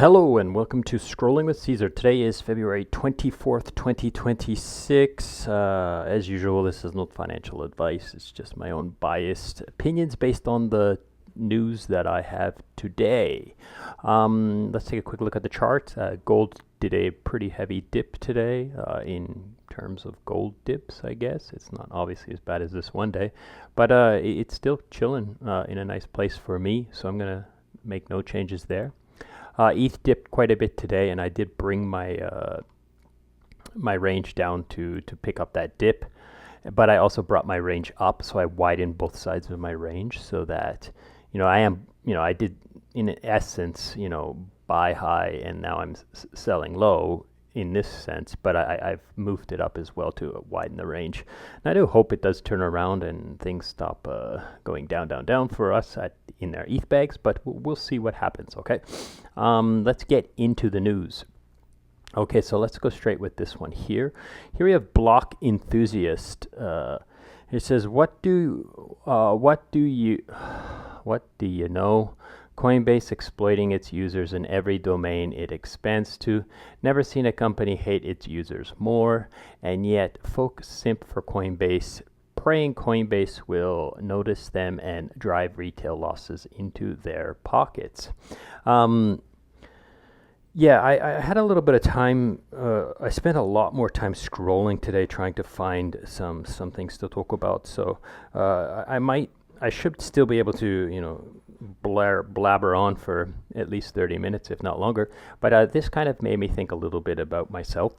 Hello and welcome to Scrolling with Ceazor. Today is February 24th, 2026. As usual, this is not financial advice. It's just my own biased opinions based on the news that I have today. Let's take a quick look at the chart. Gold did a pretty heavy dip today in terms of gold dips, I guess. It's not obviously as bad as this one day, but it's still chilling in a nice place for me, so I'm going to make no changes there. ETH dipped quite a bit today, and I did bring my my range down to pick up that dip, but I also brought my range up, so I widened both sides of my range so that I did in essence buy high, and now I'm selling low in this sense, but I've moved it up as well to widen the range. And I do hope it does turn around and things stop going down for us in our ETH bags, but we'll see what happens, okay? Let's get into the news. Okay, so let's go straight with this one here. Here we have Block Enthusiast. It says, what do you know? Coinbase exploiting its users in every domain it expands to. Never seen a company hate its users more, and yet folk simp for Coinbase, praying Coinbase will notice them and drive retail losses into their pockets. I had a little bit of time. I spent a lot more time scrolling today trying to find some things to talk about. So I should still be able to, blabber on for at least 30 minutes, if not longer. But this kind of made me think a little bit about myself.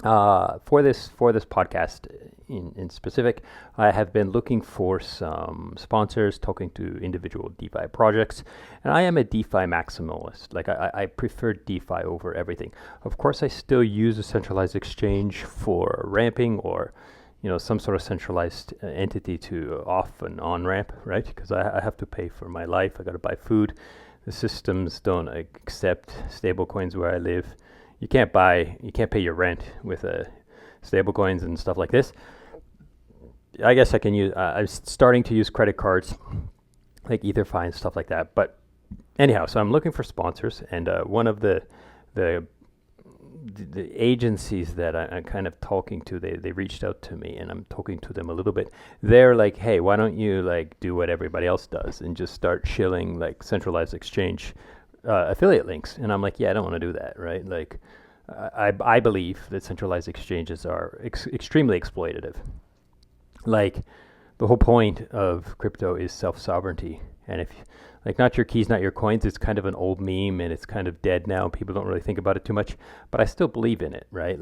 For this podcast in specific, I have been looking for some sponsors, talking to individual DeFi projects, and I am a DeFi maximalist. Like I prefer DeFi over everything. Of course, I still use a centralized exchange for ramping or some sort of centralized entity to off and on ramp, right? Because I have to pay for my life. I got to buy food. The systems don't accept stable coins where I live. You can't pay your rent with stable coins and stuff like this. I guess I can use, I'm starting to use credit cards like EtherFi and stuff like that. But anyhow, so I'm looking for sponsors, and one of the agencies that I'm kind of talking to, they reached out to me, and I'm talking to them a little bit. They're like, hey, why don't you do what everybody else does and just start shilling centralized exchange affiliate links? And I'm like, yeah, I don't want to do that, right? I believe that centralized exchanges are extremely exploitative. The whole point of crypto is self-sovereignty, and if not your keys, not your coins, it's kind of an old meme, and it's kind of dead now. People don't really think about it too much, but I still believe in it, right?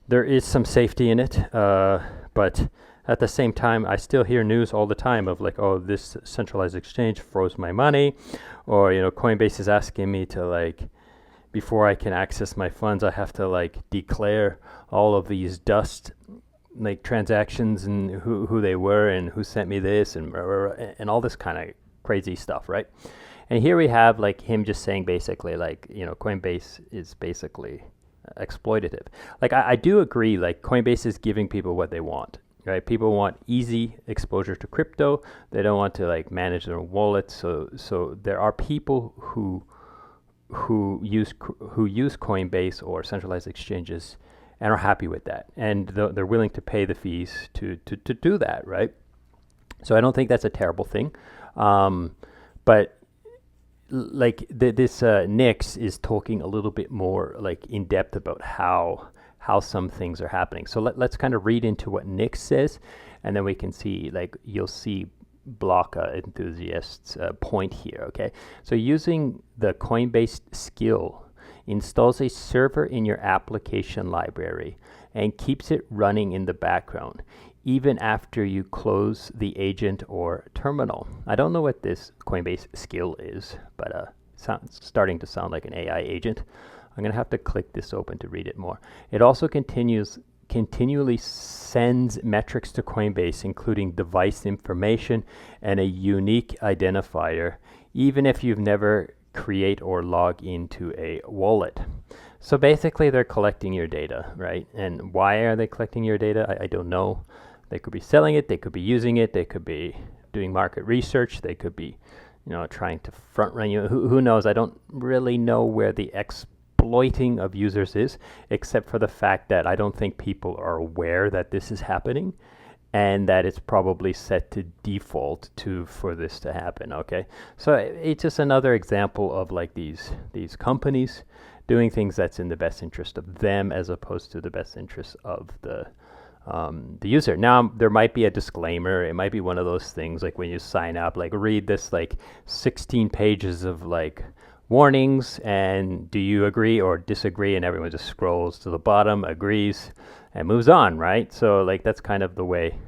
There is some safety in it, but at the same time, I still hear news all the time of oh, this centralized exchange froze my money, or Coinbase is asking me to before I can access my funds, I have to declare all of these dust transactions and who they were and who sent me this and all this kind of crazy stuff, right? And here we have him just saying basically Coinbase is basically exploitative. I do agree, Coinbase is giving people what they want, right? People want easy exposure to crypto. They don't want to manage their wallets. So there are people who use Coinbase or centralized exchanges and are happy with that, and they're willing to pay the fees to do that, right? So I don't think that's a terrible thing. But this Nix is talking a little bit more in depth about how some things are happening. So let's kind of read into what Nix says, and then we can see you'll see Block Enthusiast's point here. Okay, so using the Coinbase skill installs a server in your application library and keeps it running in the background even after you close the agent or terminal. I don't know what this Coinbase skill is, but sounds starting to sound like an AI agent. I'm going to have to click this open to read it more. It also continually sends metrics to Coinbase, including device information and a unique identifier, even if you've never create or log into a wallet. So basically they're collecting your data, right? And why are they collecting your data? I don't know. They could be selling it, they could be using it, they could be doing market research, they could be trying to front run you. Who knows? I don't really know where the exploiting of users is, except for the fact that I don't think people are aware that this is happening, and that it's probably set to default for this to happen. Okay, so it's just another example of like these companies doing things that's in the best interest of them as opposed to the best interest of the user. Now there might be a disclaimer. It might be one of those things like when you sign up, like read this like 16 pages of like warnings and do you agree or disagree, and everyone just scrolls to the bottom, agrees, and moves on, right? So like that's kind of the way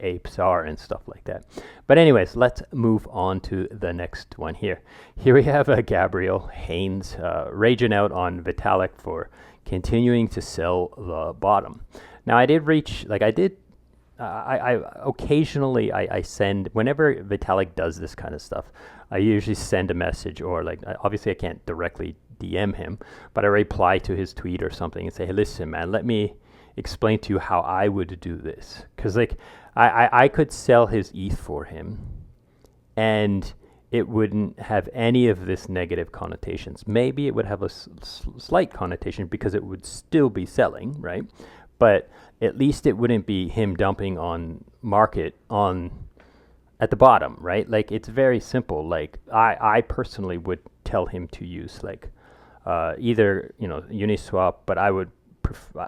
apes are and stuff like that. But anyways, let's move on to the next one here. Here we have Gabriel Haynes raging out on Vitalik for continuing to sell the bottom. Now I did reach, like I occasionally I send, whenever Vitalik does this kind of stuff, I usually send a message, or like obviously I can't directly DM him, but I reply to his tweet or something and say, hey, listen, man, let me explain to you how I would do this. Because like I could sell his ETH for him and it wouldn't have any of this negative connotations. Maybe it would have a slight connotation because it would still be selling, right? But at least it wouldn't be him dumping on market at the bottom, right? Like it's very simple. Like I personally would tell him to use like either Uniswap, but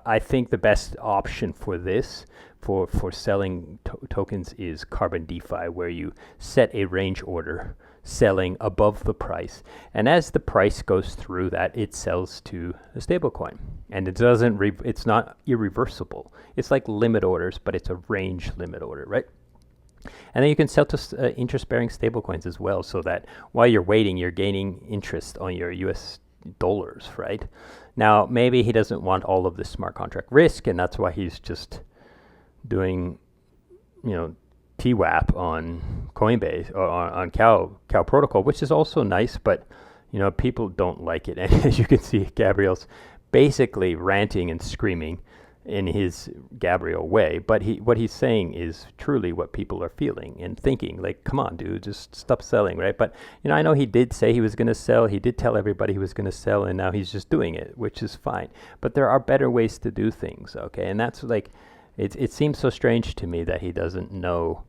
I think the best option for this for selling tokens is Carbon DeFi, where you set a range order selling above the price, and as the price goes through that, it sells to a stablecoin, and it's not irreversible. It's like limit orders, but it's a range limit order, right? And then you can sell to interest-bearing stablecoins as well, so that while you're waiting, you're gaining interest on your US dollars, right? Now, maybe he doesn't want all of this smart contract risk, and that's why he's just doing, TWAP on Coinbase or on Cow Protocol, which is also nice, but people don't like it. And as you can see, Gabriel's basically ranting and screaming in his Gabriel way, but what he's saying is truly what people are feeling and thinking. Like, come on, dude, just stop selling, right? But I know he did say he was going to sell. He did tell everybody he was going to sell, and now he's just doing it, which is fine. But there are better ways to do things, okay? And that's like, it seems so strange to me that he doesn't know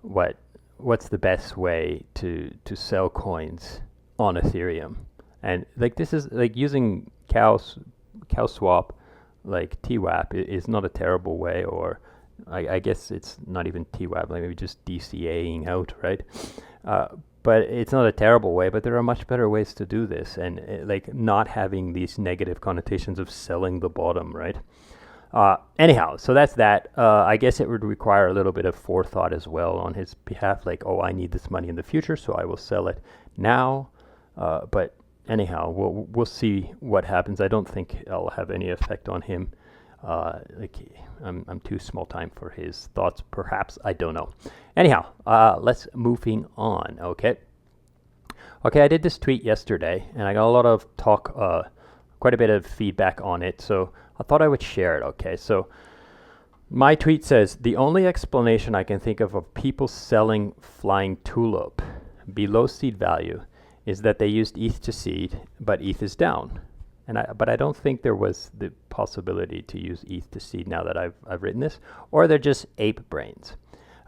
what's the best way to sell coins on Ethereum. And like this is like using cow swap, like TWAP is not a terrible way, or I guess it's not even TWAP, like maybe just DCAing out, right? But it's not a terrible way, but there are much better ways to do this, and like not having these negative connotations of selling the bottom, right? Anyhow, so that's that. I guess it would require a little bit of forethought as well on his behalf, like, oh, I need this money in the future, so I will sell it now. But anyhow, we'll see what happens. I don't think I'll have any effect on him. I'm too small time for his thoughts, perhaps. I don't know. Anyhow, let's moving on. Okay, I did this tweet yesterday, and I got a lot of talk, quite a bit of feedback on it. So I thought I would share it. Okay, so my tweet says, the only explanation I can think of people selling Flying Tulip below seed value is that they used ETH to seed, but ETH is down. But I don't think there was the possibility to use ETH to seed now that I've written this, or they're just ape brains.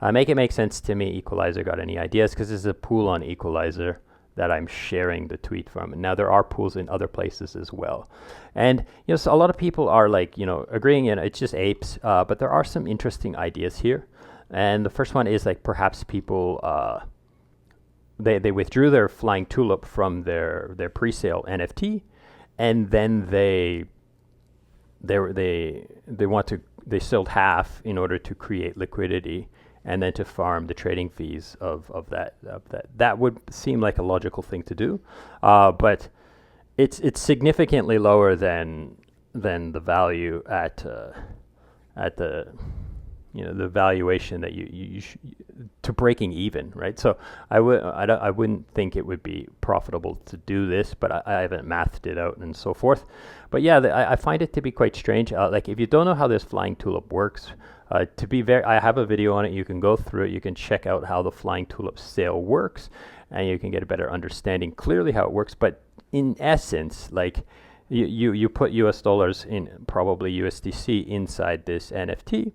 Make it make sense to me. Equalizer got any ideas? Because there's a pool on Equalizer that I'm sharing the tweet from. And now there are pools in other places as well. And so a lot of people are like, agreeing, it's just apes, but there are some interesting ideas here. And the first one is like perhaps people they withdrew their Flying Tulip from their pre-sale NFT, and then they sold half in order to create liquidity, and then to farm the trading fees of that. That would seem like a logical thing to do, but it's significantly lower than the value at the the valuation that you to breaking even, right? So I wouldn't think it would be profitable to do this, but I haven't mathed it out and so forth. But yeah, I find it to be quite strange. Like if you don't know how this Flying Tulip works, I have a video on it. You can go through it. You can check out how the Flying Tulip sale works. and you can get a better understanding clearly how it works. But in essence, like you put US dollars in probably USDC inside this NFT,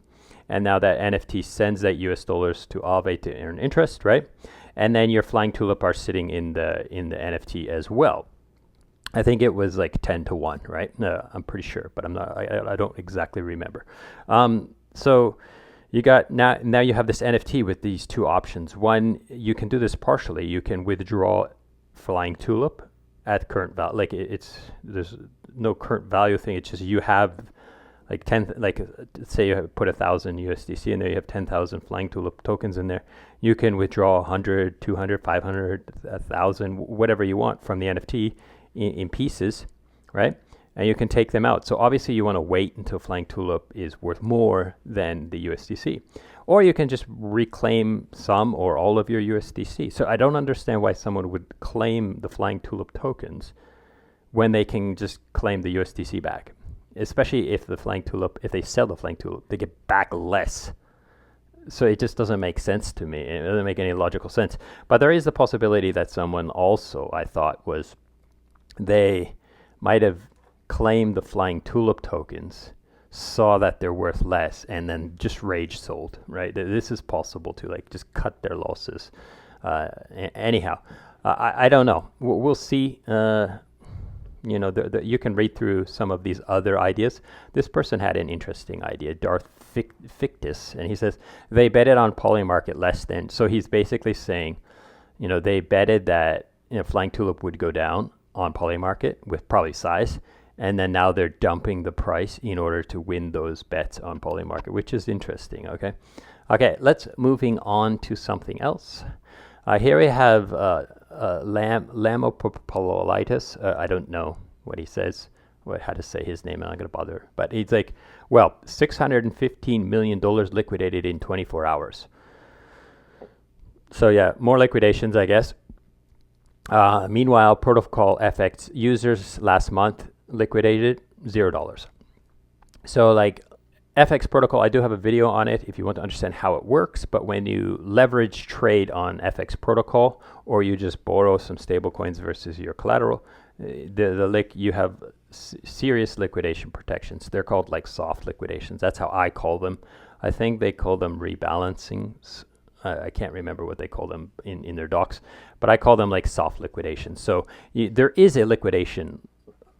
and now that NFT sends that US dollars to Aave to earn interest, right? And then your flying tulip are sitting in the NFT as well. I think it was like 10 to 1, right? I'm pretty sure, but I don't exactly remember. So you got now you have this NFT with these two options. One, you can do this partially. You can withdraw flying tulip at current value. Like there's no current value thing. It's just you have like 10, like say you put 1,000 USDC in there, you have 10,000 flying tulip tokens in there. You can withdraw 100, 200, 500, 1,000, whatever you want from the NFT in pieces, right? And you can take them out. So obviously you want to wait until flying tulip is worth more than the USDC. Or you can just reclaim some or all of your USDC. So I don't understand why someone would claim the flying tulip tokens when they can just claim the USDC back. Especially if the flying tulip, if they sell the flying tulip, they get back less. So it just doesn't make sense to me. It doesn't make any logical sense. But there is the possibility that someone also, I thought, was they might have claimed the flying tulip tokens, saw that they're worth less, and then just rage sold, right? This is possible to like just cut their losses. Anyhow, I don't know. We'll see. You can read through some of these other ideas. This person had an interesting idea, Darth Fictus, and he says they betted on Polymarket less than. So he's basically saying, they betted that flying tulip would go down on Polymarket with probably size, and then now they're dumping the price in order to win those bets on Polymarket, which is interesting. Okay, let's moving on to something else. Here we have Lamopopolitis. I don't know what he says, how to say his name. I'm not going to bother. But he's like, well, $615 million liquidated in 24 hours. So yeah, more liquidations, I guess. Meanwhile, Protocol FX users last month liquidated $0. So like FX Protocol, I do have a video on it if you want to understand how it works. But when you leverage trade on FX Protocol, or you just borrow some stable coins versus your collateral, you have serious liquidation protections. They're called like soft liquidations. That's how I call them. I think they call them rebalancing. I can't remember what they call them in their docs, but I call them like soft liquidations. So there is a liquidation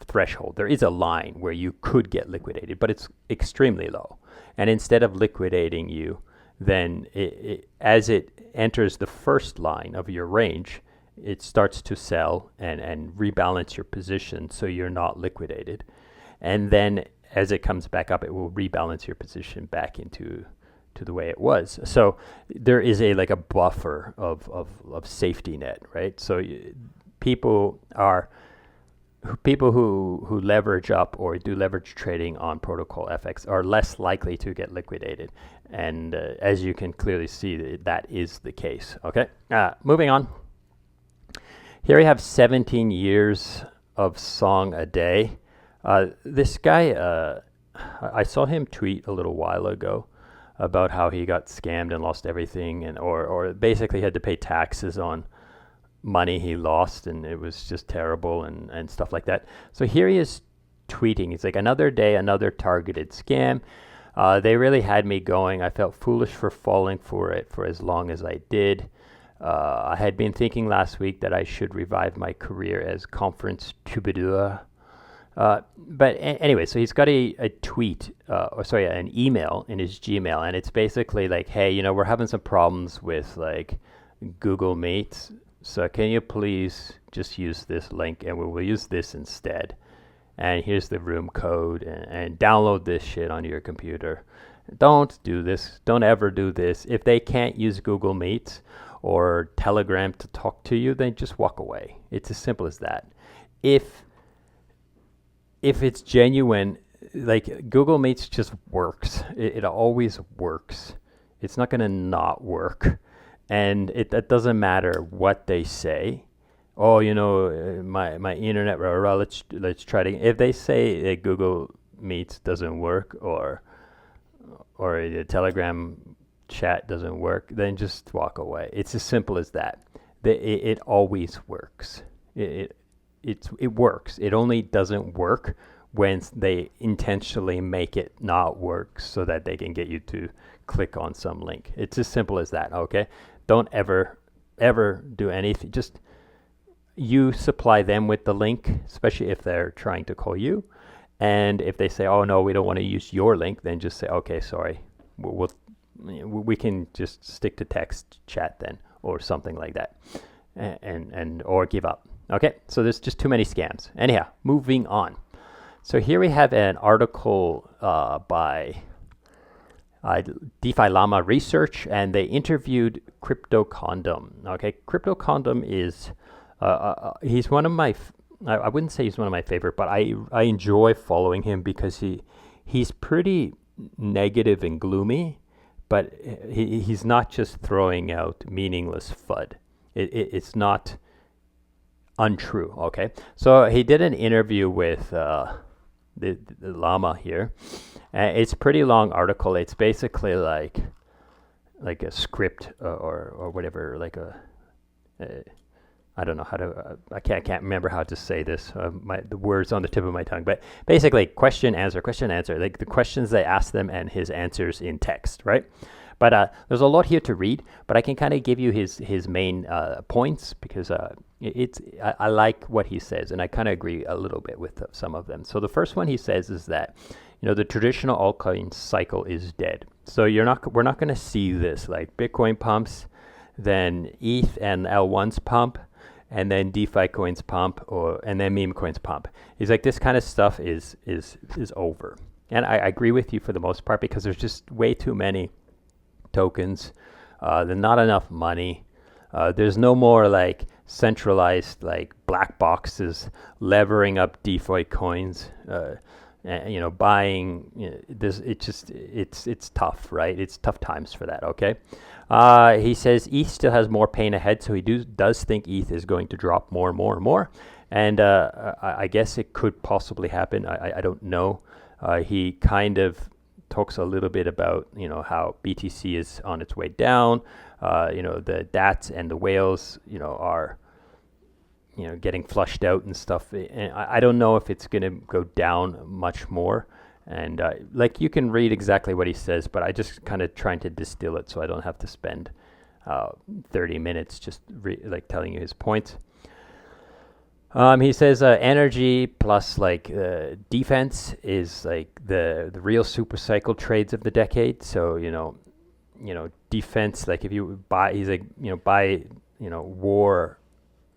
threshold. There is a line where you could get liquidated, but it's extremely low. And instead of liquidating you, then as it enters the first line of your range, it starts to sell and rebalance your position so you're not liquidated. And then as it comes back up, it will rebalance your position back into the way it was. So there is a buffer of safety net, right? So people who leverage up or do leverage trading on Protocol FX are less likely to get liquidated. And as you can clearly see, that is the case. Okay, moving on. Here we have 17 years of song a day. This guy, I saw him tweet a little while ago about how he got scammed and lost everything, and or basically had to pay taxes on money he lost, and it was just terrible and stuff like that. So here he is tweeting. He's like, another day, another targeted scam. They really had me going. I felt foolish for falling for it for as long as I did. I had been thinking last week that I should revive my career as conference troubadour. But anyway, so he's got a tweet, an email in his Gmail, and it's basically like, hey, we're having some problems with like Google Meet. So can you please just use this link, and we will use this instead. And here's the room code, and download this shit onto your computer. Don't do this. Don't ever do this. If they can't use Google Meet or Telegram to talk to you, then just walk away. It's as simple as that. If it's genuine, like Google Meets just works. It always works. It's not going to not work. And it doesn't matter what they say. Oh, my internet, let's try to. If they say that Google Meets doesn't work or the Telegram chat doesn't work, then just walk away. It's as simple as that. it always works. It works. It only doesn't work when they intentionally make it not work so that they can get you to click on some link. It's as simple as that, okay? Don't ever do anything. Just you supply them with the link, especially if they're trying to call you. And if they say, oh no, we don't want to use your link, then just say, okay, sorry. We can just stick to text chat then, or something like that. And or give up. Okay, so there's just too many scams. Anyhow, moving on. So here we have an article by DeFi Llama Research, and they interviewed Crypto Condom. Okay, Crypto Condom is he's one of my I wouldn't say he's one of my favorite, but I enjoy following him because he's pretty negative and gloomy, but he's not just throwing out meaningless FUD. It's not untrue. Okay, so he did an interview with the llama here. It's a pretty long article. It's basically like a script or whatever, like I don't know how to. I can't remember how to say this. The words on the tip of my tongue, but basically question answer, like the questions they ask them and his answers in text, right? But there's a lot here to read, but I can kind of give you his main points because I like what he says, and I kind of agree a little bit with some of them. So the first one he says is that the traditional altcoin cycle is dead. So we're not going to see this, like Bitcoin pumps, then ETH and L1s pump, and then DeFi coins pump, and then meme coins pump. He's like, this kind of stuff is over, and I agree with you for the most part because there's just way too many tokens. There's not enough money. There's no more like centralized like black boxes levering up DeFi coins. And, buying this. It's tough, right? It's tough times for that. Okay. He says ETH still has more pain ahead, so he does think ETH is going to drop more and more and more. And I guess it could possibly happen. I don't know. He kind of talks a little bit about how BTC is on its way down. The DATs and the whales are getting flushed out and stuff. And I don't know if it's going to go down much more. And you can read exactly what he says, but I just kind of trying to distill it so I don't have to spend 30 minutes just telling you his points. He says energy plus defense is the real super cycle trades of the decade. So defense, if you buy, he's buy war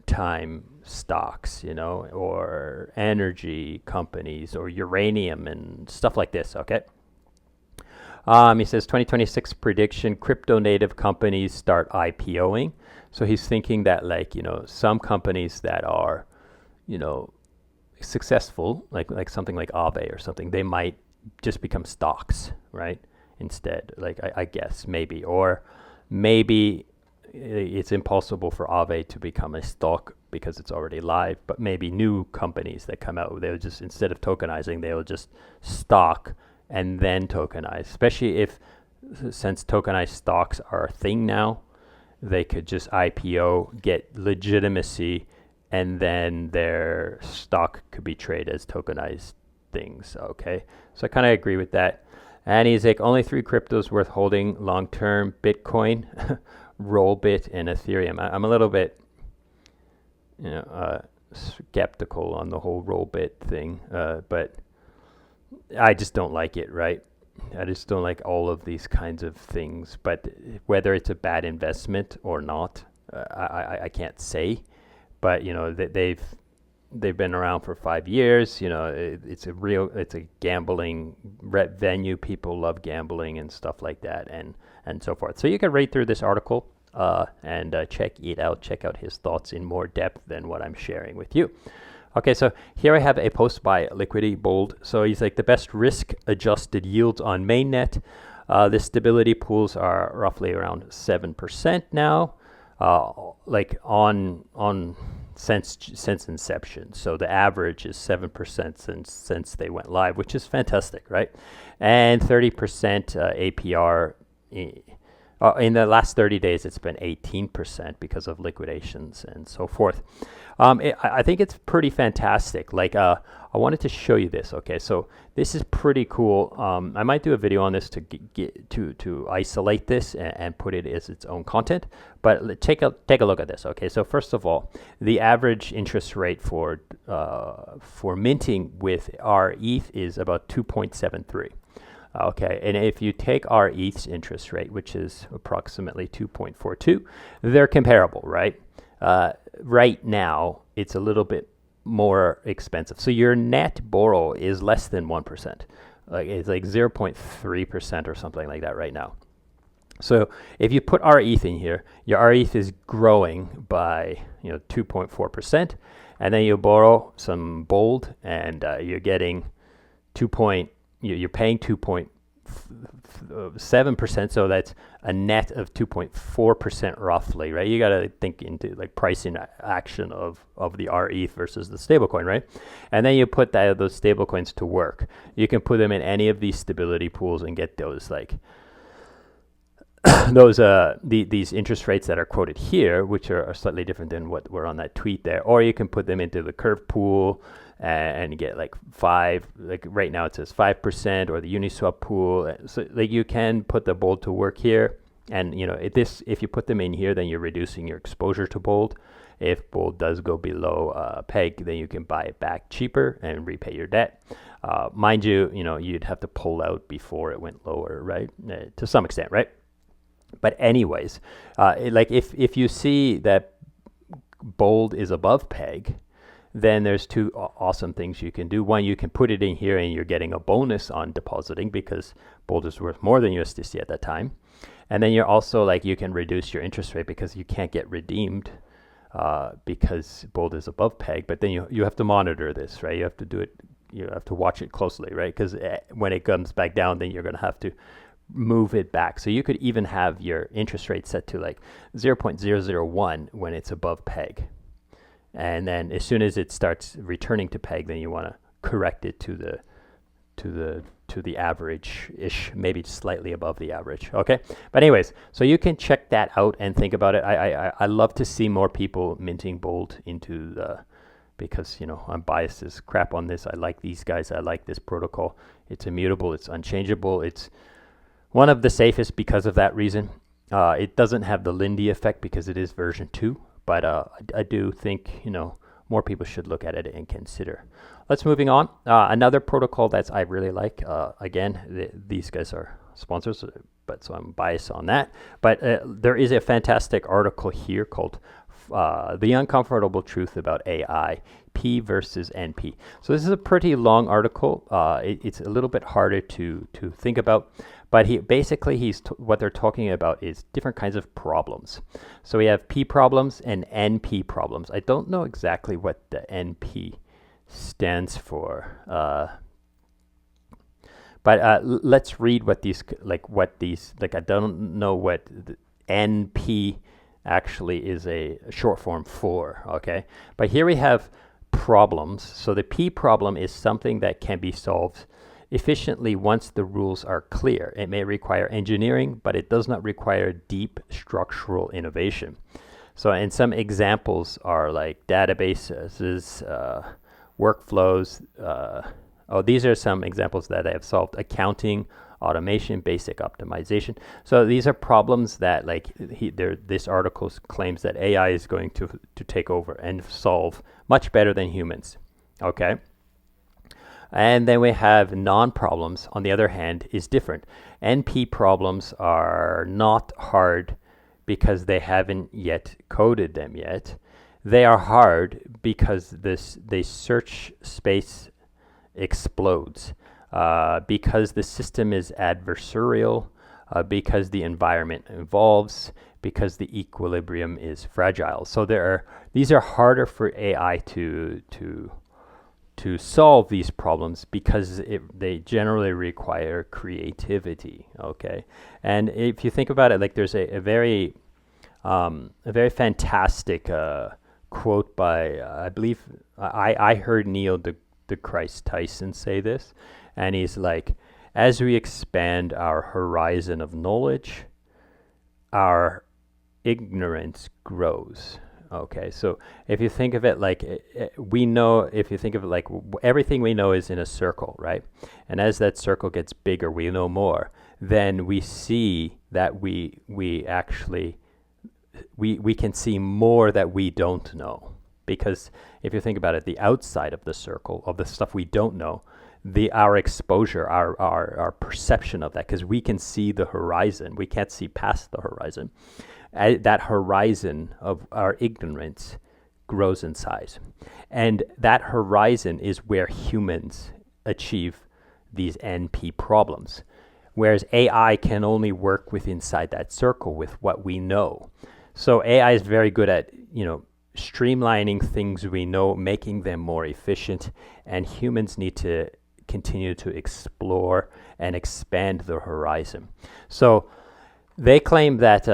time stocks, or energy companies or uranium and stuff like this. Okay. He says 2026 prediction: crypto native companies start IPOing. So he's thinking that some companies that are successful, like something like Aave or something, they might just become stocks, right? Instead, I guess maybe, or maybe it's impossible for Aave to become a stock because it's already live, but maybe new companies that come out, they'll just, instead of tokenizing, they'll just stock and then tokenize, especially since tokenized stocks are a thing now, they could just IPO, get legitimacy, and then their stock could be traded as tokenized things. Okay, so I kind of agree with that. And he's like, only 3 cryptos worth holding long term: Bitcoin, Rollbit, and Ethereum. I'm a little bit skeptical on the whole Rollbit thing, but I just don't like it, right? I just don't like all of these kinds of things. But whether it's a bad investment or not, I can't say. But they've been around for 5 years. It's a gambling venue. People love gambling and stuff like that, and so forth. So you can read through this article and check it out. Check out his thoughts in more depth than what I'm sharing with you. Okay, so here I have a post by Liquidity Bold. So he's like, the best risk-adjusted yields on mainnet. The stability pools are roughly around 7% now. On since inception. So the average is 7% since they went live, which is fantastic, right? And 30% APR In the last 30 days, it's been 18% because of liquidations and so forth. I think it's pretty fantastic. Like, I wanted to show you this. Okay, so this is pretty cool. I might do a video on this to get to isolate this and put it as its own content. But take a look at this. Okay, so first of all, the average interest rate for minting with our ETH is about 2.73. Okay, and if you take our ETH's interest rate, which is approximately 2.42, they're comparable, right? Right now, it's a little bit more expensive. So your net borrow is less than 1%. It's like 0.3% or something like that right now. So if you put our ETH in here, your R ETH is growing by 2.4%, and then you borrow some Bold, and you're getting you're paying 2.7%, so that's a net of 2.4% roughly, right? You got to think into like pricing action of the R ETH versus the stablecoin, right? And then you put those stablecoins to work. You can put them in any of these stability pools and get those like these interest rates that are quoted here, which are slightly different than what were on that tweet there. Or you can put them into the Curve pool and get like 5, like right now it says 5%, or the Uniswap pool. So like you can put the Bold to work here, and if you put them in here, then you're reducing your exposure to Bold. If Bold does go below peg, then you can buy it back cheaper and repay your debt. Mind you, you'd have to pull out before it went lower, right? To some extent, right? But anyways, like if you see that Bold is above peg, then there's two awesome things you can do. One, you can put it in here and you're getting a bonus on depositing because Bold is worth more than USDC at that time. And then you're also like, you can reduce your interest rate because you can't get redeemed because Bold is above peg. But then you have to monitor this, right? You have to do it. You have to watch it closely, right? Because when it comes back down, then you're going to have to move it back. So you could even have your interest rate set to like 0.001 when it's above peg. And then as soon as it starts returning to peg, then you want to correct it to the average-ish, maybe slightly above the average. Okay, but anyways, so you can check that out and think about it. I love to see more people minting Bold into because I'm biased as crap on this. I like these guys. I like this protocol. It's immutable. It's unchangeable. It's one of the safest because of that reason. It doesn't have the Lindy effect because it is version 2. But I do think, more people should look at it and consider. Let's moving on. Another protocol that I really like, again, these guys are sponsors, but so I'm biased on that. But there is a fantastic article here called The Uncomfortable Truth About AI, P versus NP. So this is a pretty long article. It's a little bit harder to think about. But what they're talking about is different kinds of problems. So we have P problems and NP problems. I don't know exactly what the NP stands for, but let's read what these. I don't know what the NP actually is a short form for. Okay, but here we have problems. So the P problem is something that can be solved efficiently once the rules are clear. It may require engineering, but it does not require deep structural innovation. So, and some examples are like databases, workflows. These are some examples that I have solved: accounting, automation, basic optimization. So these are problems that this article claims that AI is going to take over and solve much better than humans. Okay. And then we have non-problems, on the other hand, is different. NP problems are not hard because they haven't yet coded them yet. They are hard because the search space explodes, because the system is adversarial, because the environment evolves, because the equilibrium is fragile. So these are harder for AI to solve these problems because they generally require creativity. Okay, and if you think about it, like there's a very fantastic quote by I believe I heard Neil deGrasse Tyson say this, and he's like, as we expand our horizon of knowledge, our ignorance grows. Okay, so if you think of it like we know, if you think of it like everything we know is in a circle, right? And as that circle gets bigger, we know more. Then we see that we actually we can see more that we don't know. Because if you think about it, the outside of the circle of the stuff we don't know, our exposure, our perception of that, because we can see the horizon, we can't see past the horizon. That horizon of our ignorance grows in size. And that horizon is where humans achieve these NP problems. Whereas AI can only work with inside that circle with what we know. So AI is very good at, streamlining things we know, making them more efficient, and humans need to continue to explore and expand the horizon. So they claim that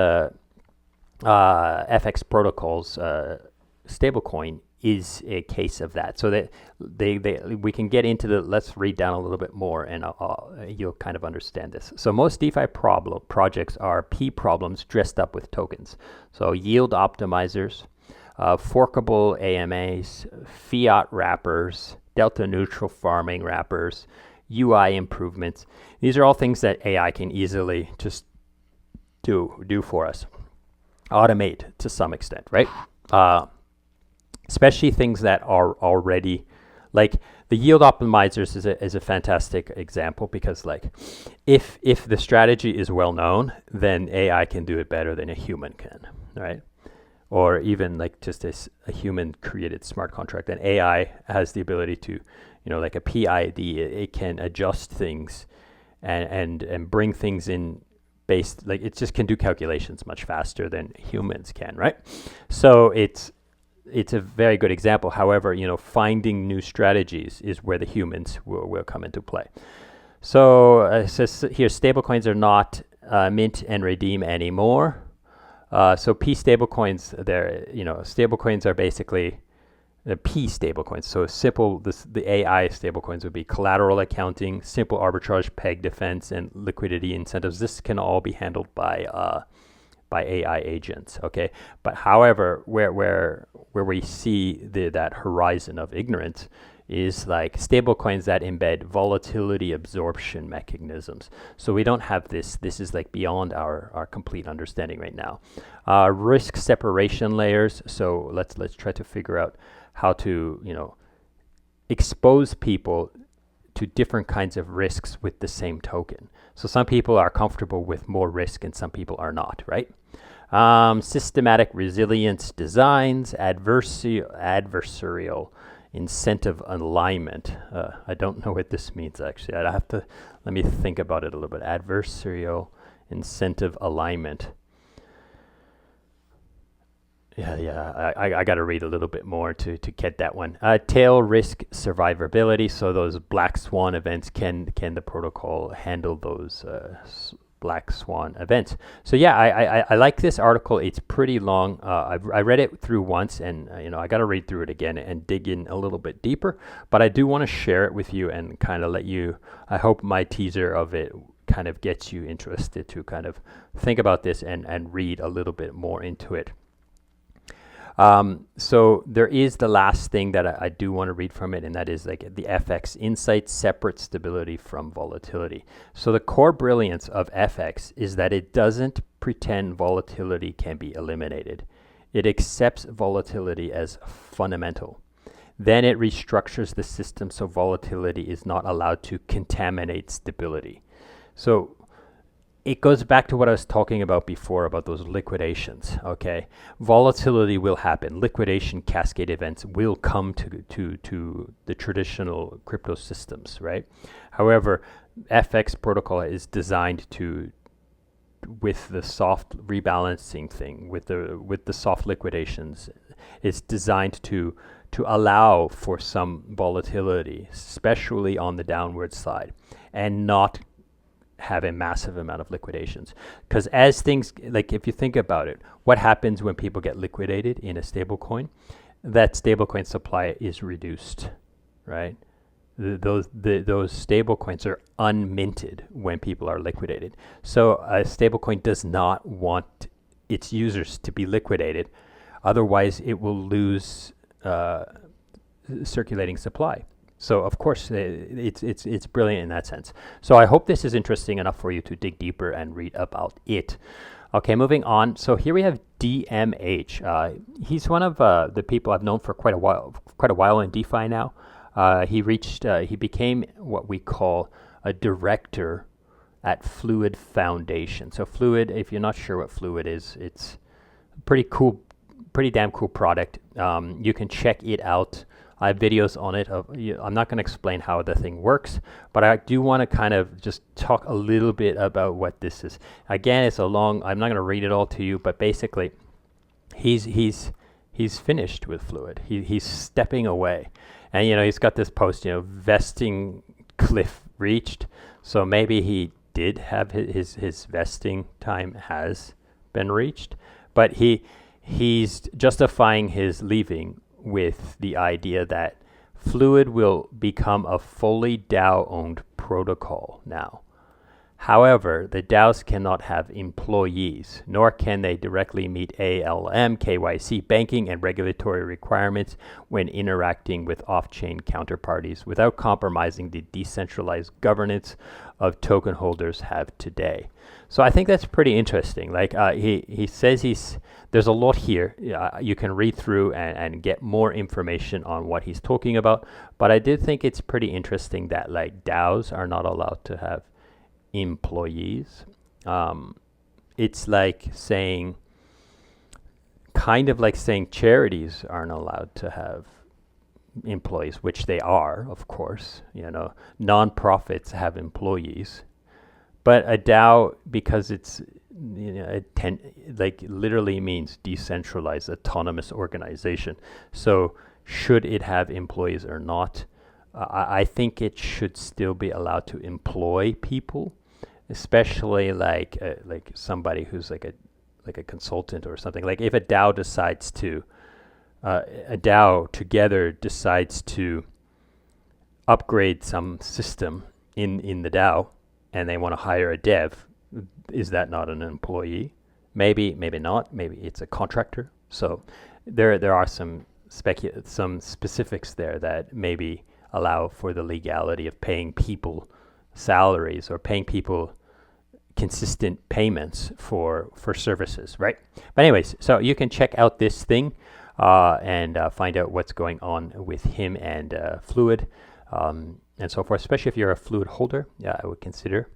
FX protocols stablecoin is a case of that. So that we can get into let's read down a little bit more, and you'll kind of understand this. So most DeFi projects are P problems dressed up with tokens. So yield optimizers, forkable AMAs, fiat wrappers, delta neutral farming wrappers, UI improvements. These are all things that AI can easily just do for us, automate to some extent, right? Especially things that are already, like the yield optimizers is a fantastic example, because like if the strategy is well known, then AI can do it better than a human can, right? Or even like just a human created smart contract. And AI has the ability to, like a PID, it can adjust things and bring things in based, like it just can do calculations much faster than humans can, right? So it's a very good example. However, finding new strategies is where the humans will come into play. So it says here, stablecoins are not mint and redeem anymore. So P stablecoins, stablecoins are basically the P stablecoins. So simple, the AI stablecoins would be collateral accounting, simple arbitrage, peg defense, and liquidity incentives. This can all be handled by AI agents. Okay, but however, where we see that horizon of ignorance is like stablecoins that embed volatility absorption mechanisms. So we don't have this. This is like beyond our complete understanding right now. Risk separation layers. So let's try to figure out how to expose people to different kinds of risks with the same token. So some people are comfortable with more risk and some people are not, right? Systematic resilience designs, adversarial incentive alignment. I don't know what this means, actually. I'd have to, let me think about it a little bit. Adversarial incentive alignment. Yeah, I got to read a little bit more to get that one. Tail risk survivability. So those black swan events, can the protocol handle those black swan events? So yeah, I like this article. It's pretty long. I read it through once, and I got to read through it again and dig in a little bit deeper. But I do want to share it with you and kind of let you. I hope my teaser of it kind of gets you interested to kind of think about this and read a little bit more into it. So there is the last thing that I do want to read from it, and that is like the FX insight, separate stability from volatility. So the core brilliance of FX is that it doesn't pretend volatility can be eliminated. It accepts volatility as fundamental. Then it restructures the system so volatility is not allowed to contaminate stability. So it goes back to what I was talking about before about those liquidations, okay? Volatility will happen. Liquidation cascade events will come to the traditional crypto systems, right? However, FX protocol is designed to, with the soft rebalancing thing, with the soft liquidations, it's designed to allow for some volatility, especially on the downward side, and not have a massive amount of liquidations. Because as things, like if you think about it, what happens when people get liquidated in a stable coin? That stable coin supply is reduced, right? those stable coins are unminted when people are liquidated. So a stable coin does not want its users to be liquidated, otherwise it will lose circulating supply. So of course it's brilliant in that sense. So I hope this is interesting enough for you to dig deeper and read about it. Okay, moving on. So here we have DMH. He's one of the people I've known for quite a while in DeFi now. He became what we call a director at Fluid Foundation. So Fluid, if you're not sure what Fluid is, it's pretty damn cool product. You can check it out. I have videos on it. I'm not going to explain how the thing works, but I do want to kind of just talk a little bit about what this is. Again, I'm not going to read it all to you, but basically, he's finished with Fluid. He's stepping away, and he's got this post. Vesting cliff reached. So maybe he did have his vesting time has been reached, but he's justifying his leaving with the idea that Fluid will become a fully DAO-owned protocol now. However, the DAOs cannot have employees, nor can they directly meet ALM, KYC, banking, and regulatory requirements when interacting with off-chain counterparties without compromising the decentralized governance of token holders have today. So I think that's pretty interesting. Like he says there's a lot here. You can read through and get more information on what he's talking about. But I did think it's pretty interesting that like DAOs are not allowed to have employees. It's like saying, kind of like saying charities aren't allowed to have employees, which they are, of course. Non-profits have employees, but a DAO, because it's literally means decentralized autonomous organization. So should it have employees or not? I think it should still be allowed to employ people, especially like somebody who's like a consultant or something. Like if a DAO together decides to upgrade some system in the DAO, and they want to hire a dev, is that not an employee? Maybe not. Maybe it's a contractor. So there are some specifics there that maybe allow for the legality of paying people salaries or paying people consistent payments for services, right? But anyways, so you can check out this thing and find out what's going on with him and Fluid and so forth, especially if you're a Fluid holder. Yeah, I would consider.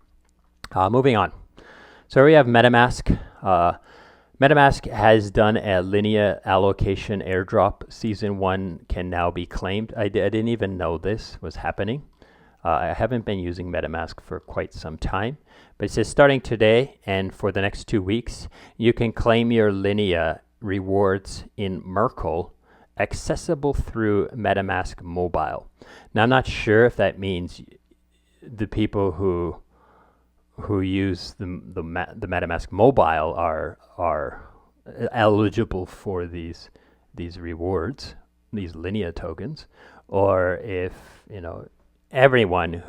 Moving on. So we have MetaMask. MetaMask has done a linear allocation airdrop. Season 1 can now be claimed. I didn't even know this was happening. I haven't been using MetaMask for quite some time, but it says starting today and for the next 2 weeks, you can claim your linear rewards in Merkle accessible through MetaMask Mobile. Now, I'm not sure if that means the people who use the MetaMask Mobile are eligible for these rewards, these linear tokens, or if everyone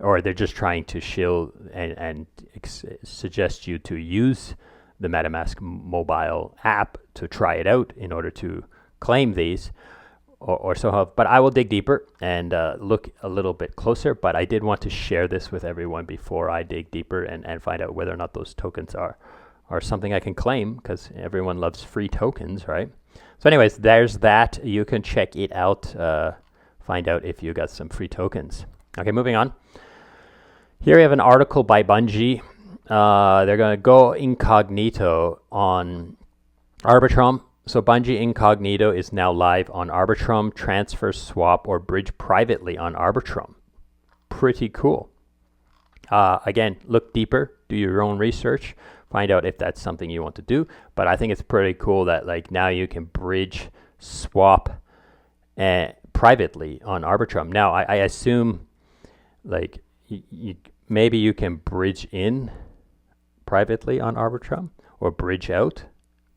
or they're just trying to shill and suggest you to use the MetaMask Mobile app to try it out in order to claim these. But I will dig deeper and look a little bit closer. But I did want to share this with everyone before I dig deeper and find out whether or not those tokens are something I can claim, because everyone loves free tokens, right? So anyways, there's that. You can check it out, find out if you got some free tokens. Okay, moving on. Here we have an article by Bungie. They're going to go incognito on Arbitrum. So Bungie Incognito is now live on Arbitrum, transfer, swap, or bridge privately on Arbitrum. Pretty cool. Again, look deeper, do your own research, find out if that's something you want to do. But I think it's pretty cool that like now you can bridge, swap privately on Arbitrum. Now I assume like maybe you can bridge in privately on Arbitrum or bridge out,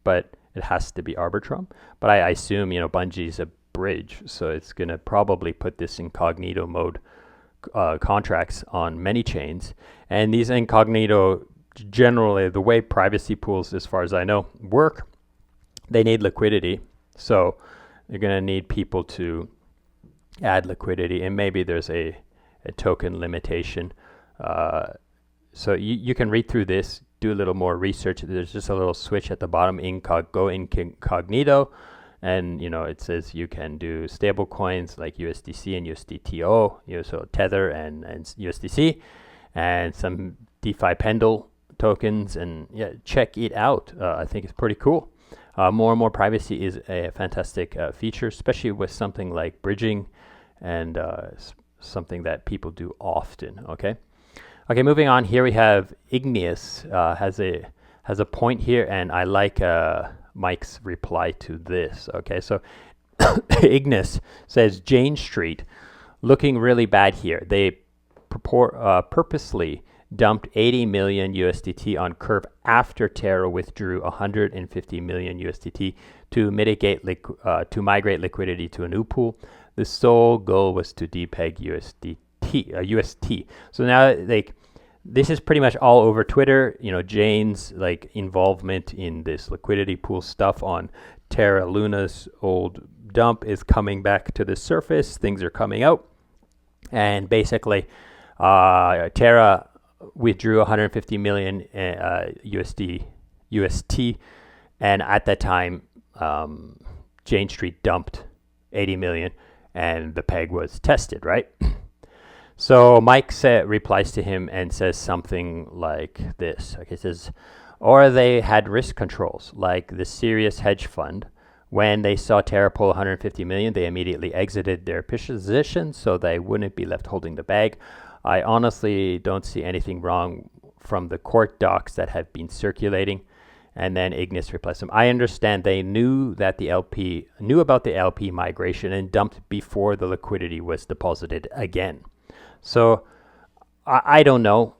but it has to be Arbitrum. But I assume, Bungie's a bridge. So it's going to probably put this incognito mode contracts on many chains. And these incognito, generally, the way privacy pools, as far as I know, work, they need liquidity. So you're going to need people to add liquidity, and maybe there's a token limitation. So you can read through this, do a little more research. There's just a little switch at the bottom, go incognito, and it says you can do stable coins like USDC and USDTO, so Tether and USDC, and some DeFi Pendle tokens, and check it out. I think it's pretty cool. More and more privacy is a fantastic feature, especially with something like bridging, and something that people do often. Okay, moving on. Here we have Igneous has a point here, and I like Mike's reply to this. Okay, so Igneous says Jane Street looking really bad here. They purposely dumped 80 million USDT on Curve after Terra withdrew 150 million USDT to migrate liquidity to a new pool. The sole goal was to depeg UST. So now this is pretty much all over Twitter. Jane's involvement in this liquidity pool stuff on Terra Luna's old dump is coming back to the surface. Things are coming out, and basically Terra withdrew 150 million UST, and at that time Jane Street dumped 80 million, and the peg was tested, right? So Mike replies to him and says something like this. Okay, it says, or they had risk controls like the serious hedge fund. When they saw Terra pull 150 million, they immediately exited their position so they wouldn't be left holding the bag. I honestly don't see anything wrong from the court docs that have been circulating. And then Igneous replies to him, I understand they knew about the LP migration and dumped before the liquidity was deposited again. So I don't know.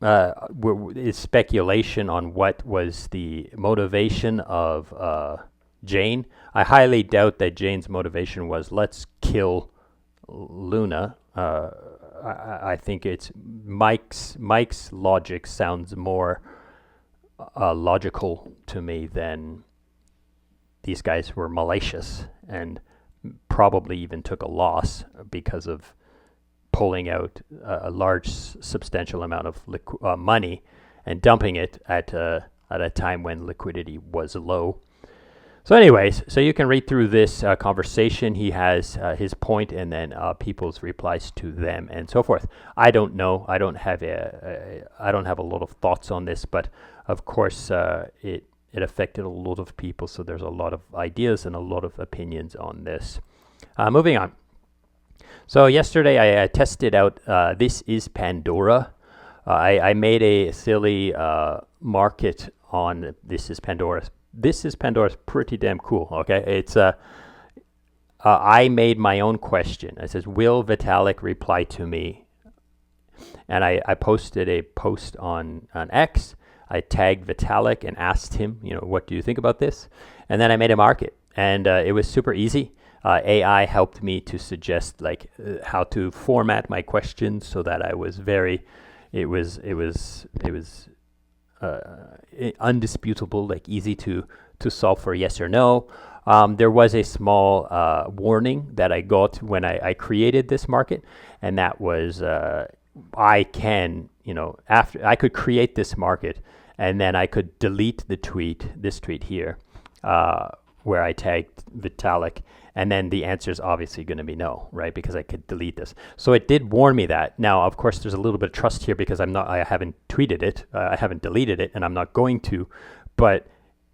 It's speculation on what was the motivation of Jane. I highly doubt that Jane's motivation was let's kill Luna. I think it's Mike's logic sounds more logical to me than these guys were malicious and probably even took a loss because of pulling out a large substantial amount of money and dumping it at a time when liquidity was low. So anyways, so you can read through this conversation. He has his point, and then people's replies to them, and so forth. I don't know. I don't have a lot of thoughts on this, but of course it affected a lot of people. So there's a lot of ideas and a lot of opinions on this. Moving on. So yesterday I tested out This is Pandora. I made a silly market on This is Pandora. This is Pandora's pretty damn cool. Okay, it's I made my own question. It says, "Will Vitalik reply to me?" And I posted a post on X. I tagged Vitalik and asked him, what do you think about this? And then I made a market, and it was super easy. AI helped me to suggest how to format my questions so that I was it was undisputable, easy to solve for yes or no. There was a small warning that I got when I created this market, and that was after I could create this market, and then I could delete this tweet here, where I tagged Vitalik, and then the answer is obviously going to be no, right? Because I could delete this. So it did warn me that. Now, of course, there's a little bit of trust here because I haven't tweeted it, I haven't deleted it, and I'm not going to. But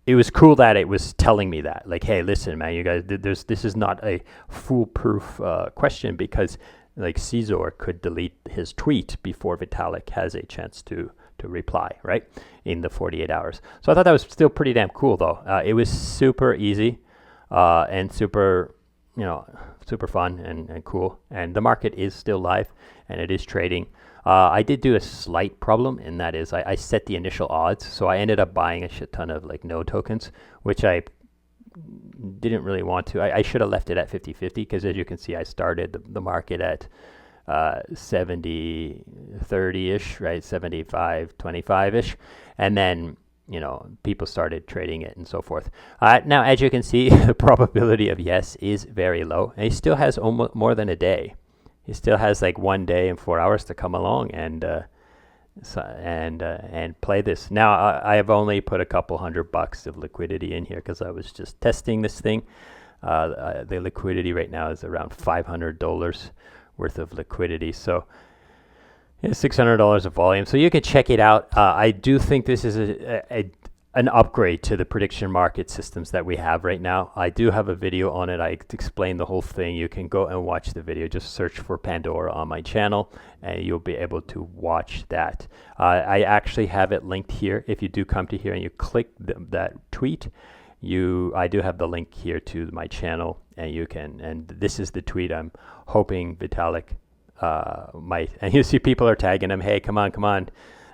it was cool that it was telling me that, hey, listen, man, you guys, this is not a foolproof question, because Ceazor could delete his tweet before Vitalik has a chance to reply, right, in the 48 hours. So I thought that was still pretty damn cool, though. It was super easy and super fun and cool. And the market is still live, and it is trading. I did do a slight problem, and that is I set the initial odds. So I ended up buying a shit ton of no tokens, which I didn't really want to. I should have left it at 50-50 because as you can see, I started the market at 70-30-ish, right? 75-25-ish. And then, people started trading it and so forth. Now, as you can see, the probability of yes is very low. And he still has almost more than a day. He still has like 1 day and 4 hours to come along and play this. Now, I have only put a couple $100 of liquidity in here because I was just testing this thing. The liquidity right now is around $500 worth of liquidity. So $600 of volume. So you can check it out. I do think this is an upgrade to the prediction market systems that we have right now. I do have a video on it. I explain the whole thing. You can go and watch the video. Just search for Pandora on my channel and you'll be able to watch that. I actually have it linked here. If you do come to here and you click that tweet, I do have the link here to my channel and you can, and this is the tweet I'm hoping Vitalik might, and you see people are tagging him, hey, come on.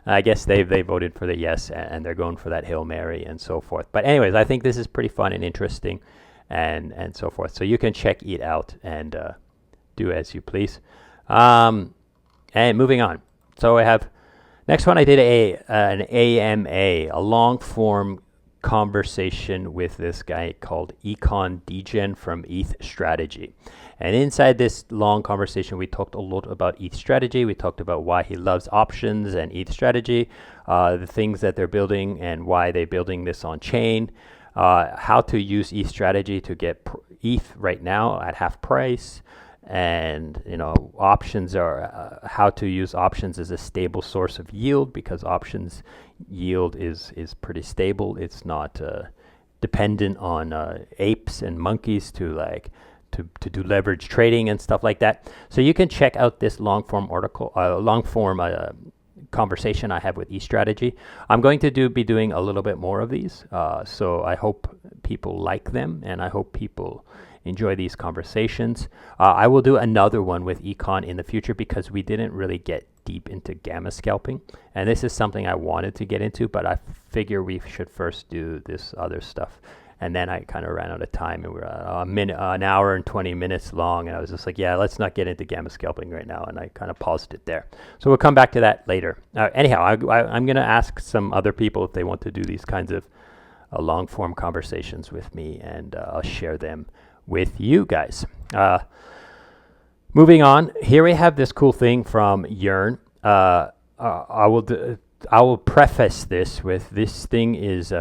I guess they voted for the yes, and they're going for that Hail Mary and so forth. But anyways, I think this is pretty fun and interesting and so forth. So you can check it out and do as you please. And moving on. So I have, next one I did an AMA, a long form conversation with this guy called Econ Degen from ETH Strategy. And inside this long conversation, we talked a lot about ETH Strategy. We talked about why he loves options and ETH Strategy, the things that they're building and why they're building this on chain, how to use ETH Strategy to get ETH right now at half price, and options are how to use options as a stable source of yield, because options yield is pretty stable. It's not dependent on apes and monkeys to do leverage trading and stuff like that. So you can check out this long form conversation I have with ETH Strategy. I'm going to be doing a little bit more of these. So I hope people like them and I hope people enjoy these conversations. I will do another one with Econ in the future because we didn't really get deep into gamma scalping. And this is something I wanted to get into, but I figure we should first do this other stuff. And then I kind of ran out of time and we're an hour and 20 minutes long. And I was just like, yeah, let's not get into gamma scalping right now. And I kind of paused it there. So we'll come back to that later. Anyhow, I'm going to ask some other people if they want to do these kinds of long form conversations with me, and I'll share them with you guys. Moving on, here we have this cool thing from Yearn. I will preface this with this thing is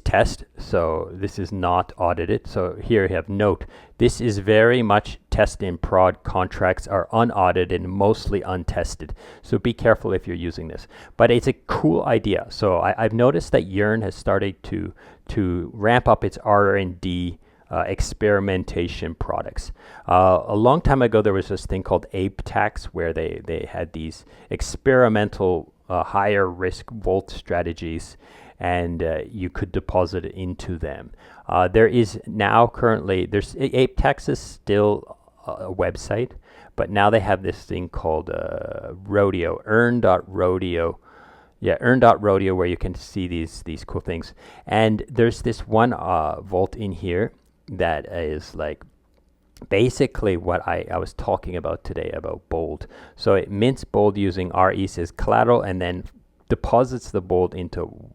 test, so this is not audited. So here you have note, this is very much test in prod. Contracts are unaudited and mostly untested, so be careful if you're using this, but it's a cool idea. So I've noticed that Yearn has started to ramp up its R&D experimentation products. A long time ago there was this thing called ape tax where they had these experimental higher risk vault strategies, and you could deposit into them. There is now currently, Ape Tax is still a website, but now they have this thing called Rodeo, earn.rodeo. Yeah, earn.rodeo, where you can see these cool things. And there's this one vault in here that is like basically what I was talking about today about Bold. So it mints Bold using RETH as collateral and then deposits the Bold into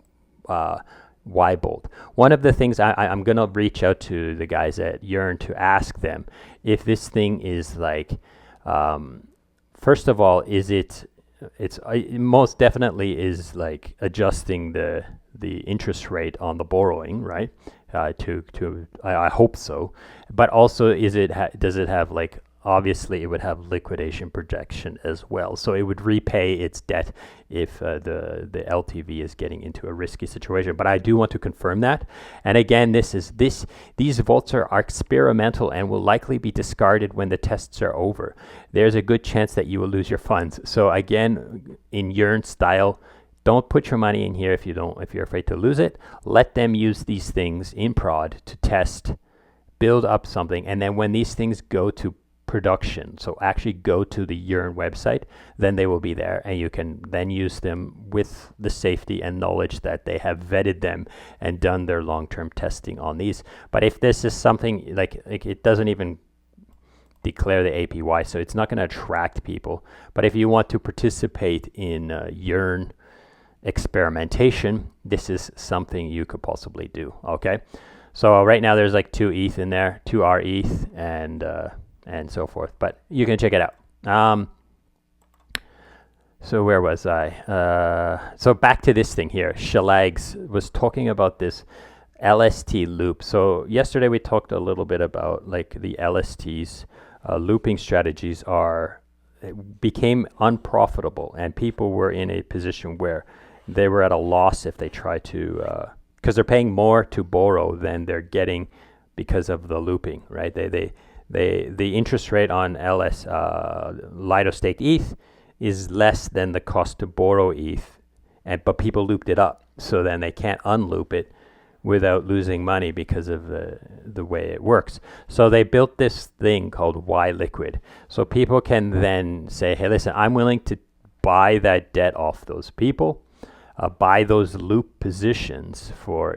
YBold. One of the things I'm going to reach out to the guys at Yearn to ask them if this thing is like, first of all, it most definitely is like adjusting the interest rate on the borrowing, right? I hope so. But also, does it have like, obviously it would have liquidation projection as well. So it would repay its debt if the LTV is getting into a risky situation. But I do want to confirm that. And again, these vaults are experimental and will likely be discarded when the tests are over. There's a good chance that you will lose your funds. So again, in Yearn style, don't put your money in here if you're afraid to lose it. Let them use these things in prod to test, build up something, and then when these things go to production, so actually go to the Yearn website, then they will be there, and you can then use them with the safety and knowledge that they have vetted them and done their long-term testing on these. But if this is something like it doesn't even declare the APY, so it's not going to attract people. But if you want to participate in Yearn experimentation, this is something you could possibly do. Okay, so right now there's like 2 ETH in there, 2 R ETH, and so forth. But you can check it out. So where was I? So back to this thing here. Shalags was talking about this LST loop. So yesterday we talked a little bit about like the LSTs. Looping strategies became unprofitable, and people were in a position where they were at a loss if they tried to, because they're paying more to borrow than they're getting because of the looping, right? The interest rate on Lido staked ETH is less than the cost to borrow ETH, but people looped it up, so then they can't unloop it without losing money because of the way it works. So they built this thing called Y Liquid. So people can then say, hey, listen, I'm willing to buy that debt off those people, buy those loop positions for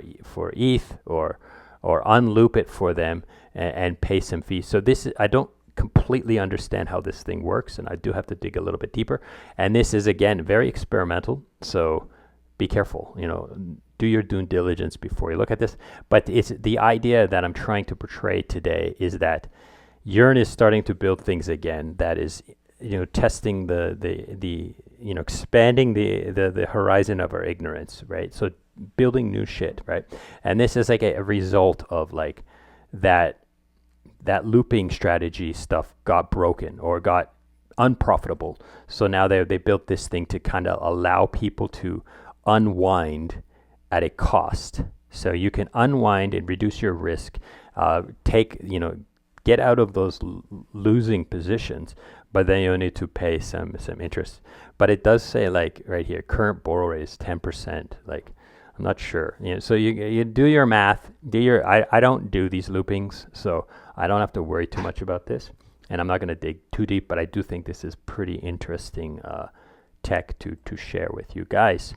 ETH, or unloop it for them and pay some fees. So I don't completely understand how this thing works, and I do have to dig a little bit deeper. And this is, again, very experimental, so be careful, do your due diligence before you look at this. But it's the idea that I'm trying to portray today is that Yearn is starting to build things again that is, testing the expanding the horizon of our ignorance, right? So building new shit, right? And this is like a result of like that looping strategy stuff got broken or got unprofitable. So now they built this thing to kind of allow people to unwind at a cost. So you can unwind and reduce your risk, get out of those losing positions, but then you'll need to pay some interest. But it does say, like right here, current borrow rate is 10%. Like, I'm not sure. So you do your math. I don't do these loopings, so I don't have to worry too much about this. And I'm not going to dig too deep, but I do think this is pretty interesting tech to share with you guys.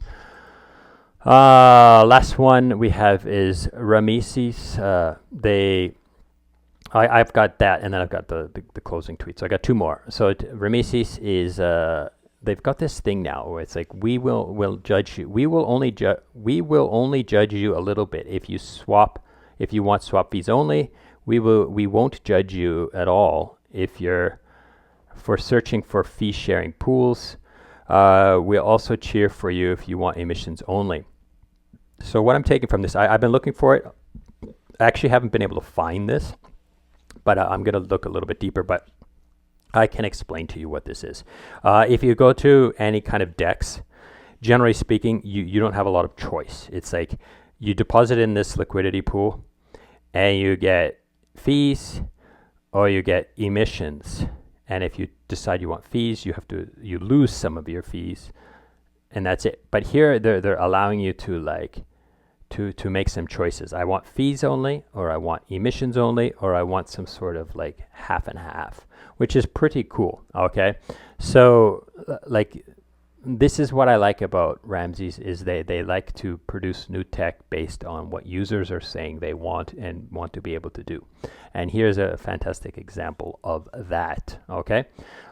Last one we have is Rameses. I've got that, and then I've got the closing tweet. So I got 2 more. So Rameses is they've got this thing now where it's like we will judge you. We will only judge you a little bit if you want swap fees only. We won't judge you at all if you're for searching for fee sharing pools. We'll also cheer for you if you want emissions only. So what I'm taking from this, I've been looking for it. I actually haven't been able to find this, but I'm going to look a little bit deeper, but I can explain to you what this is. If you go to any kind of DEX, generally speaking, you don't have a lot of choice. It's like you deposit in this liquidity pool and you get fees or you get emissions. And if you decide you want fees, you lose some of your fees, and that's it. But here they're allowing you to make some choices. I want fees only, or I want emissions only, or I want some sort of like half and half, which is pretty cool. Okay, so like this is what I like about Ramses is they like to produce new tech based on what users are saying they want and want to be able to do. And here's a fantastic example of that. Okay,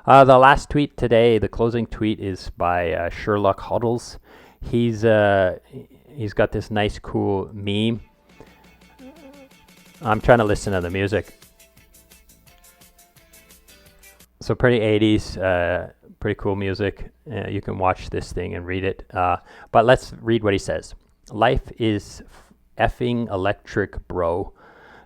the last tweet today, the closing tweet, is by Sherlock Huddles. He's got this nice cool meme. I'm trying to listen to the music. So pretty 80s, pretty cool music. You can watch this thing and read it. But let's read what he says. Life is effing electric, bro.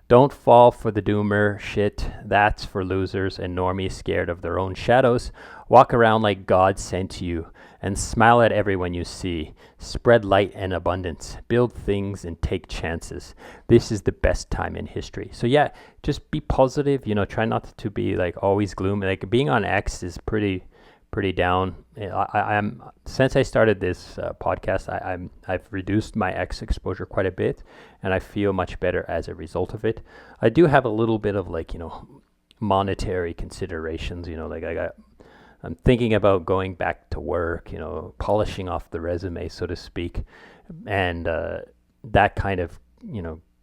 Don't fall for the doomer shit. That's for losers and normies scared of their own shadows. Walk around like God sent you and smile at everyone you see. Spread light and abundance. Build things and take chances. This is the best time in history. So yeah, just be positive. Try not to be like always gloomy. Like being on X is pretty down. I'm since I started this podcast, I've reduced my X exposure quite a bit, and I feel much better as a result of it. I do have a little bit of monetary considerations. Like I'm thinking about going back to work, polishing off the resume, so to speak, and that kind of,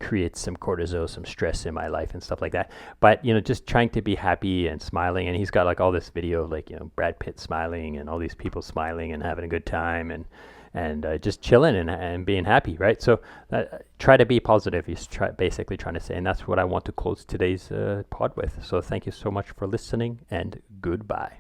creates some cortisol, some stress in my life and stuff like that. But just trying to be happy and smiling. And he's got like all this video of like Brad Pitt smiling and all these people smiling and having a good time and just chilling and being happy, right? So try to be positive. He's basically trying to say, and that's what I want to close today's pod with. So thank you so much for listening, and goodbye.